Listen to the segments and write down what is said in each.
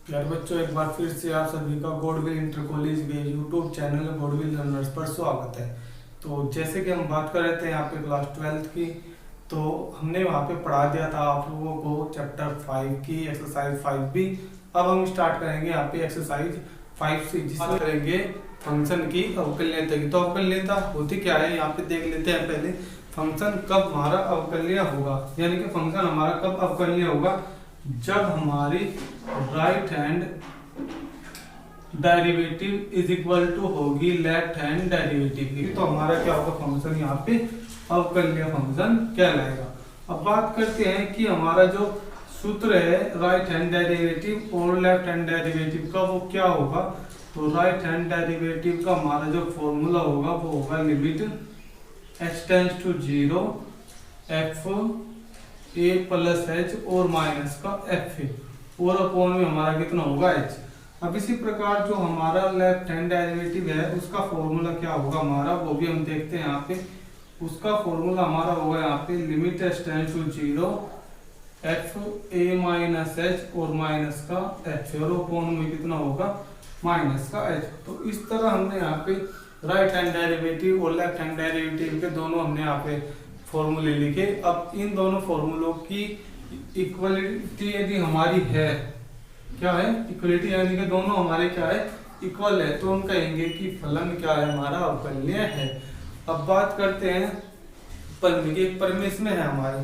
यार बच्चों, एक बार फिर से आप सभी का गॉडविल इंटर कॉलेज के यूट्यूब चैनल गॉडविल लर्नर्स पर स्वागत है। तो जैसे कि हम बात कर रहे थे यहाँ पे क्लास 12th की, तो हमने वहाँ पे पढ़ा दिया था आप लोगों को चैप्टर 5 की एक्सरसाइज 5B। अब हम स्टार्ट करेंगे यहाँ पे एक्सरसाइज 5C, जिसमें करेंगे फंक्शन की अवकलनीयता की। तो अवकलनीयता होती क्या है यहाँ पे देख लेते हैं पहले। फंक्शन कब हमारा अवकलनीय होगा, यानी कि फंक्शन हमारा कब अवकलनीय होगा, जब हमारी right hand derivative is equal to होगी लेफ्ट हैंड डेरिवेटिव की। तो हमारा क्या होगा, फंक्शन यहाँ पे अवकलनीय फंक्शन कहलाएगा। अब बात करते हैं कि हमारा जो सूत्र है राइट हैंड डेरिवेटिव और लेफ्ट हैंड डेरिवेटिव का, वो क्या होगा। तो राइट हैंड डेरिवेटिव का हमारा जो फॉर्मूला होगा वो होगा limit h tends to 0 f a plus h और माइनस का एफ ए और अपॉन में हमारा कितना होगा h। अब इसी प्रकार जो हमारा लेफ्ट हैंड डेरिवेटिव है उसका फॉर्मूला क्या होगा हमारा, वो भी हम देखते हैं यहाँ पे। उसका फॉर्मूला हमारा होगा यहाँ पे limit h tends to 0 f a minus h और माइनस का एफ और अपॉन में कितना होगा माइनस का h। तो इस तरह हमने यहाँ पे राइट हैंड डेरिवेटिव और लेफ्ट हैंड डेरिवेटिव के दोनों हमने यहाँ पे फॉर्मूले लिखे। अब इन दोनों फॉर्मूलों की इक्वलिटी यदि हमारी है, क्या है इक्वलिटी, यानी कि दोनों हमारे क्या है इक्वल है, तो हम कहेंगे कि फलन क्या है हमारा अवकलनीय है। अब बात करते हैं परम की। परम इसमें है हमारे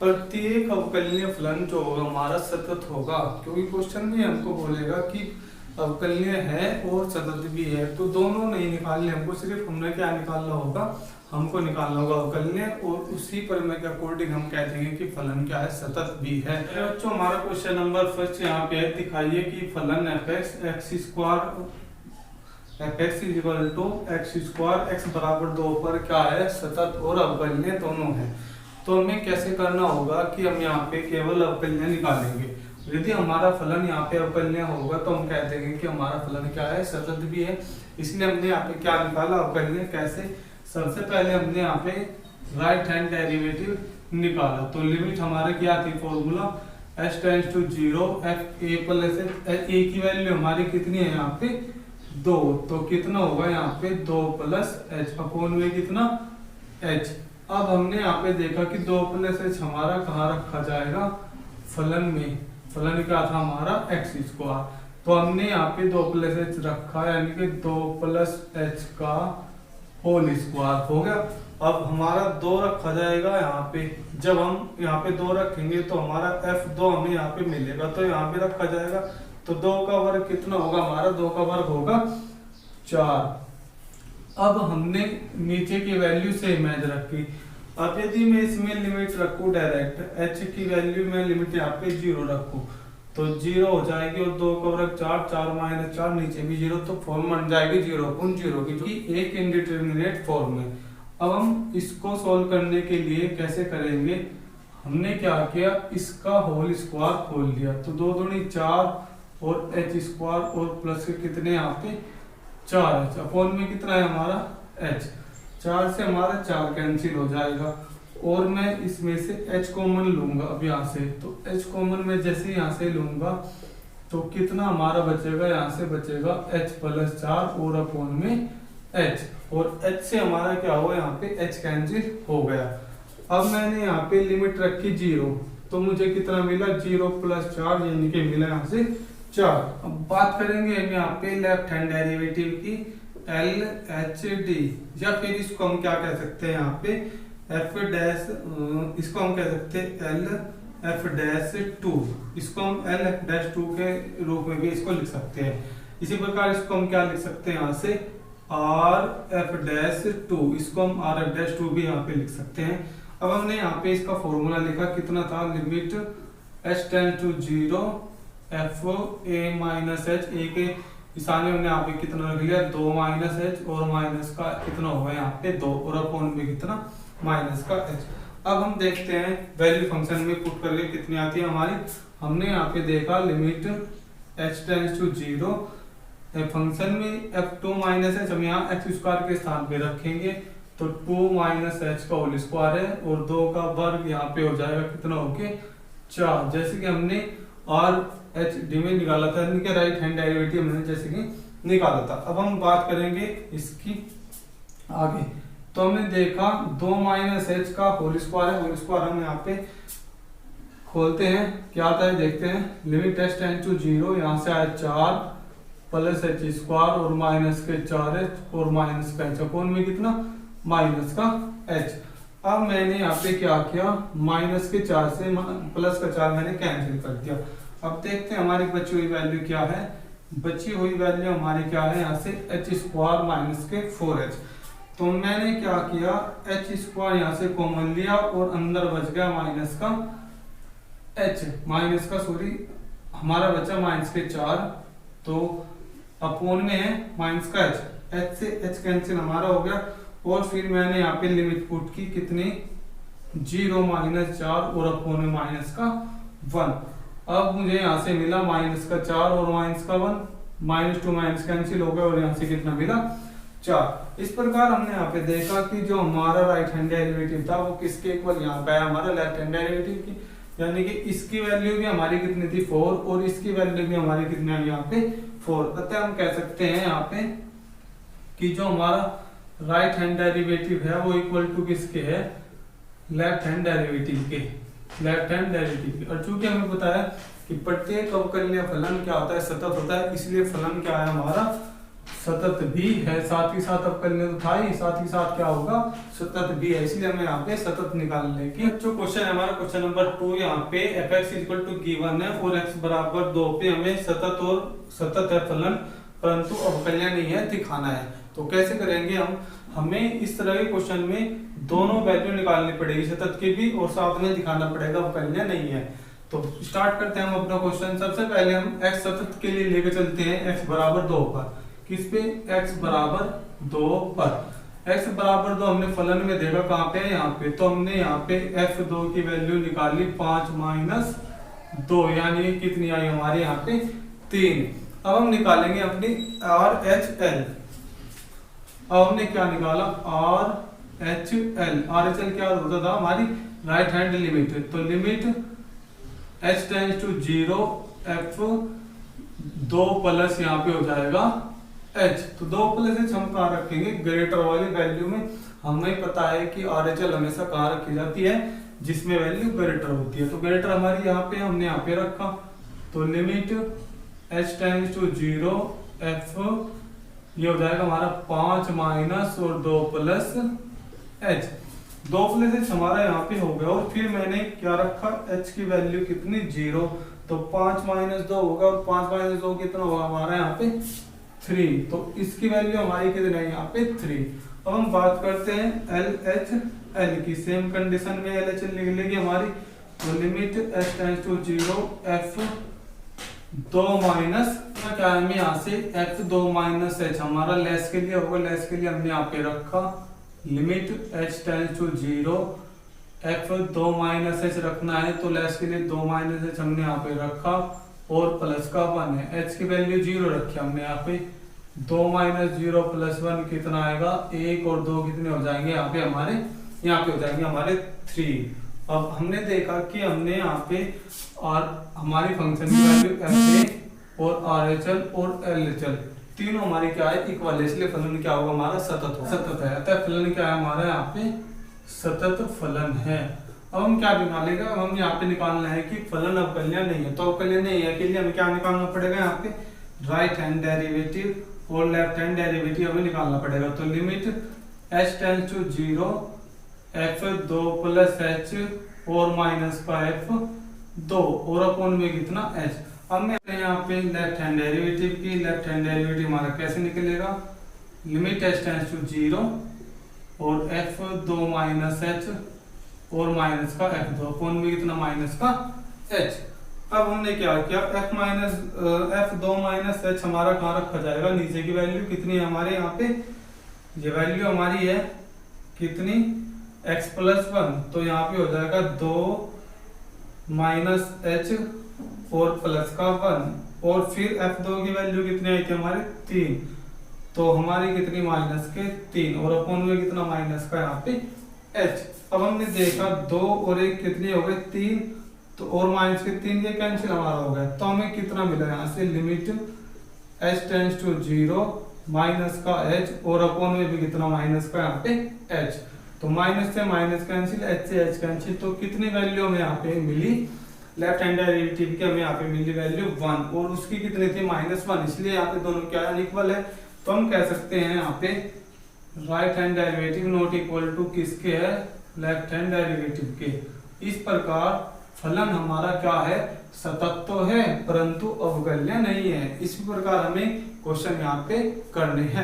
प्रत्येक अवकलनीय फलन जो होगा हमारा सतत होगा, क्योंकि क्वेश्चन में हमको बोलेगा कि अवकलनीय है और सतत भी है, तो दोनों नहीं निकालने हमको, सिर्फ हमने क्या निकालना होगा, हमको निकालना होगा अवकलनीय, और उसी पर में के अकॉर्डिंग हम कह देंगे कि फलन क्या है सतत भी है। बच्चों हमारा क्वेश्चन नंबर फर्स्ट यहाँ पे है, दिखाइए कि फलन x is equal to x square x बराबर 2 पर क्या है सतत और अवकलनीय दोनों है। तो हमें कैसे करना होगा कि हम यहाँ पे केवल अवकलनीय निकालेंगे। यदि हमारा फलन यहाँ पे अवकलनीय होगा तो हम कह देंगे कि हमारा फलन क्या है सतत भी है, इसलिए हमने यहाँ पे क्या निकाला अवकलनीय। कैसे, सबसे पहले हमने यहाँ पे राइट हैंड डेरिवेटिव निकाला, तो लिमिट हमारे क्या थी formula h tends to 0 f a plus h। a की वैल्यू हमारी कितनी है यहाँ पे 2, तो कितना होगा यहाँ पे 2 प्लस h अपॉन में कितना h। अब हमने यहाँ पे देखा कि 2 प्लस h हमारा कहाँ रखा जाएगा फलन में, फलन क्या था हमारा x स्क्वायर, तो हमने यहाँ पे 2 प्लस h रखा, यानी कि 2 प्लस h का होल स्क्वायर हो गया। अब हमारा 2 रखा जाएगा यहाँ पे, जब हम यहाँ पे 2 रखेंगे तो हमारा f2 हमें यहाँ पे मिलेगा, तो यहाँ पे रखा जाएगा, तो 2 का वर्ग कितना होगा हमारा, 2 का वर्ग होगा 4। अब हमने नीचे की वैल्यू सेम एज रखी। अब यदि मैं इसमें लिमिट रखूँ डायरेक्ट, h की वैल्यू में लिमिट यहाँ पे 0 रखूँ तो 0 हो जाएगी, और 2 का वर्ग 4, 4 माइनस 4 नीचे भी 0, तो फॉर्म बन जाएगी 0.0 की, जो कि एक इंडिटरमिनेट फॉर्म है। अब हम इसको सॉल्व करने के लिए कैसे करेंगे, हमने क्या किया इसका होल स्क्वायर खोल लिया, तो 2 दूनी 4 और h स्क्वायर और प्लस के कितने यहाँ पे 4h अपॉन में कितना है हमारा h। 4 से हमारा 4 कैंसिल हो जाएगा, और मैं इसमें से h कॉमन लूंगा। अब यहाँ से तो h कॉमन में जैसे यहाँ से लूंगा तो कितना हमारा बचेगा, यहाँ से बचेगा h प्लस 4 और अपॉन में h, और h से हमारा क्या हुआ यहाँ पे h कैंसिल हो गया। अब मैंने यहाँ पे लिमिट रखी 0, तो मुझे कितना मिला 0 प्लस 4, यानी कि मिला यहाँ से 4। अब बात करेंगे हम यहाँ पे लेफ्ट हैंड डेरिवेटिव की एल एच डी, या फिर इसको हम क्या कह सकते हैं यहाँ पे एफ डैश, इसको हम कह सकते हैं एल एफ डैश 2, इसको हम एल एफ डैश 2 के रूप में भी इसको लिख सकते हैं। इसी प्रकार इसको हम क्या लिख सकते हैं यहाँ से आर एफ डैश 2, इसको हम आर एफ डैश 2 भी यहाँ पे लिख सकते हैं। अब हमने यहाँ पे इसका फॉर्मूला लिखा, कितना था limit h tends to 0 f a minus h, a के इसाने हमने यहाँ पे कितना रख लिया 2 माइनस h, और माइनस का कितना होगा यहाँ पे 2, और अपॉन में कितना माइनस का h। अब हम देखते हैं वैल्यू फंक्शन में पुट करके कितनी आती है हमारी। हमने यहाँ पे देखा limit h tends to 0, function में f2 माइनस h हम यहाँ x स्क्वायर के स्थान पे रखेंगे, तो 2 माइनस h का होल स्क्वायर है, और 2 का वर्ग यहाँ पे हो जाएगा कितना होके 4। जैसे कि हमने और एच डी में निकाला था, इनके राइट हैंड डेरिवेटिव हमने जैसे कि निकाला था। अब हम बात करेंगे इसकी आगे। तो हमने देखा 2 माइनस एच का होल स्क्वायर है, होल स्क्वायर हम यहाँ पे खोलते हैं, क्या आता है देखते हैं। लिमिट एच टेंड टू 0, यहाँ से आया 4 प्लस एच स्क्वायर और माइनस के 4h और माइनस का एच, कौन में कितना माइनस का एच। अब मैंने यहाँ पे क्या किया, माइनस के 4 से प्लस का 4 मैंने कैंसिल कर दिया। अब देखते हैं हमारी बची हुई वैल्यू क्या है। बची हुई वैल्यू हमारी क्या है, यहाँ से एच स्क्वायर माइनस के 4h। तो मैंने क्या किया, एच स्क्वायर यहाँ से कॉमन लिया और अंदर बच गया माइनस का एच, माइनस का सॉरी हमारा बचा माइनस के 4, तो अपोन में है माइनस का एच, एच से एच कैंसिल हमारा हो गया। और फिर मैंने यहाँ पे लिमिट पुट की कितनी 0 माइनस 4 और अपोन में माइनस का 1। अब मुझे यहाँ से मिला माइनस का 4 और माइनस का 1, माइनस टू माइनस कैंसिल हो गया और यहाँ से कितना मिला 4। इस प्रकार हमने यहाँ पे देखा कि जो हमारा राइट हैंड डेरिवेटिव था वो किसके इक्वल यहाँ पे आया, हमारा लेफ्ट हैंड डेरिवेटिव की, यानी कि इसकी वैल्यू भी हमारी कितनी थी 4 और इसकी वैल्यू भी हमारी कितनी आई यहाँ पे 4। अतः हम कह सकते हैं यहाँ पे कि जो हमारा राइट हैंड डेरिवेटिव है वो इक्वल टू किसके है, लेफ्ट हैंड डेरिवेटिव के, लेफ्ट हैंड डेरिवेटिव के। और चूंकि हमें पता है कि प्रत्येक अवकलनीय फलन क्या होता है, सतत होता है, इसलिए फलन क्या है हमारा सतत भी है, साथ ही साथ अवकलनीय तो था ही, साथ ही साथ क्या होगा सतत भी है, इसलिए हमें यहाँ पे सतत निकालने की। जो क्वेश्चन है हमारा क्वेश्चन नंबर 2, यहाँ पे fx इक्वल टू गिवन है और x बराबर 2 पे हमें सतत और सतत है फलन परंतु अवकलनीय नहीं है दिखाना है। तो कैसे करेंगे हम, हमें इस तरह के क्वेश्चन में दोनों वैल्यू निकालनी पड़ेगी, सतत की भी और साथ में दिखाना पड़ेगा अवकलनीय नहीं है। तो स्टार्ट करते हैं हम अपना क्वेश्चन। सबसे पहले हम x सतत के लिए लेके चलते हैं x बराबर 2 पर, किस पे x बराबर 2 पर। x बराबर 2 हमने फलन में देखा कहाँ पे, यहाँ पे, तो हमने यहाँ पे f2 की वैल्यू निकाली 5 माइनस 2, यानी कितनी आई हमारे यहाँ पे 3। अब हम निकालेंगे अपनी RHL। अब हमने क्या निकाला RHL, RHL क्या होता था हमारी राइट हैंड लिमिट, तो limit h tends to 0 f2 plus यहाँ पे हो जाएगा h, तो 2 प्लस h हम कहाँ रखेंगे, ग्रेटर वाली वैल्यू में। हमें पता है कि RHL हमेशा कहाँ रखी जाती है, जिसमें वैल्यू ग्रेटर होती है, तो ग्रेटर हमारी यहाँ पे हमने यहाँ पे रखा, तो limit h tends to 0 f ये हो जाएगा हमारा 5 माइनस और 2 प्लस h, 2 प्लस h हमारा यहाँ पे हो गया। और फिर मैंने क्या रखा, h की वैल्यू कितनी 0, तो 5 माइनस 2 होगा और 5 माइनस 2 कितना होगा हमारा यहाँ पे 3, तो इसकी वैल्यू हमारी कितनी है यहाँ पे 3। अब हम बात करते हैं LHL की, सेम कंडीशन में LHL लिख लेंगे हमारी, तो limit h tends to 0 f 2 minus क्या है यहाँ से f2 माइनस h, हमारा लेस के लिए होगा, लेस के लिए हमने यहाँ पे रखा limit h tends to 0 f2 minus h रखना है, तो लेस के लिए 2 माइनस h हमने यहाँ पे रखा और प्लस का 1 है, h की वैल्यू 0 रखी हमने यहाँ पे, 2 माइनस 0 प्लस 1 कितना आएगा 1 और 2 कितने हो जाएंगे यहाँ पे हमारे, यहाँ पे हो जाएंगे हमारे 3। अब हमने देखा कि हमने यहाँ पे और हमारी फंक्शन की वैल्यू fa और RHL और LHL तीनों हमारी क्या है इक्वल है, इसलिए फलन क्या होगा हमारा सतत होगा, सतत है, अतः फलन क्या है हमारा यहाँ पे सतत फलन है। अब हम क्या निकालेंगे, अब हम यहाँ पे निकालना है कि फलन अवकलनीय नहीं है, तो अवकलनीय नहीं है के लिए हमें क्या निकालना पड़ेगा, यहाँ पे राइट हैंड डेरिवेटिव और लेफ्ट हैंड डेरिवेटिव हमें निकालना पड़ेगा। तो limit h tends to 0 f2 plus h और माइनस का f2 और अपॉन में कितना h। अब मैं यहाँ पे लेफ्ट हैंड डेरिवेटिव की, लेफ्ट हैंड डेरिवेटिव हमारा कैसे निकलेगा, लिमिट h टेंड्स टू 0 और f2 माइनस h और माइनस का f2 अपॉन में कितना माइनस का h। अब हमने क्या किया, f2 माइनस h हमारा कहाँ रखा जाएगा, नीचे की वैल्यू कितनी है हमारे यहाँ पे, ये वैल्यू हमारी है कितनी x प्लस 1, तो यहाँ पे हो जाएगा 2 माइनस h और प्लस का 1 और फिर f2 की वैल्यू कितनी आई थी हमारे 3, तो हमारी कितनी माइनस के 3 और अपॉन में कितना माइनस का यहाँ पे h। अब हमने देखा 2 और 1 कितनी हो गई 3, तो और माइनस के 3 ये कैंसिल हमारा हो गया। तो हमें कितना मिला यहाँ से, limit h tends to 0 minus का h और अपॉन में भी कितना माइनस का यहाँ पे h। तो माइनस से माइनस कैंसिल, h से h कैंसिल। तो कितनी वैल्यू हमें यहाँ पे मिली, लेफ्ट हैंड डेरिवेटिव की हमें यहाँ पे मिली वैल्यू 1 और उसकी कितनी थी -1, इसलिए यहाँ पे दोनों क्या अनइक्वल है। तो हम कह सकते हैं यहाँ पे right hand derivative not equal to किसके है, लेफ्ट हैंड डेरिवेटिव के। इस प्रकार फलन हमारा क्या है, सतत तो है परंतु अवकल्य नहीं है। इस प्रकार हमें क्वेश्चन यहाँ पे करने हैं।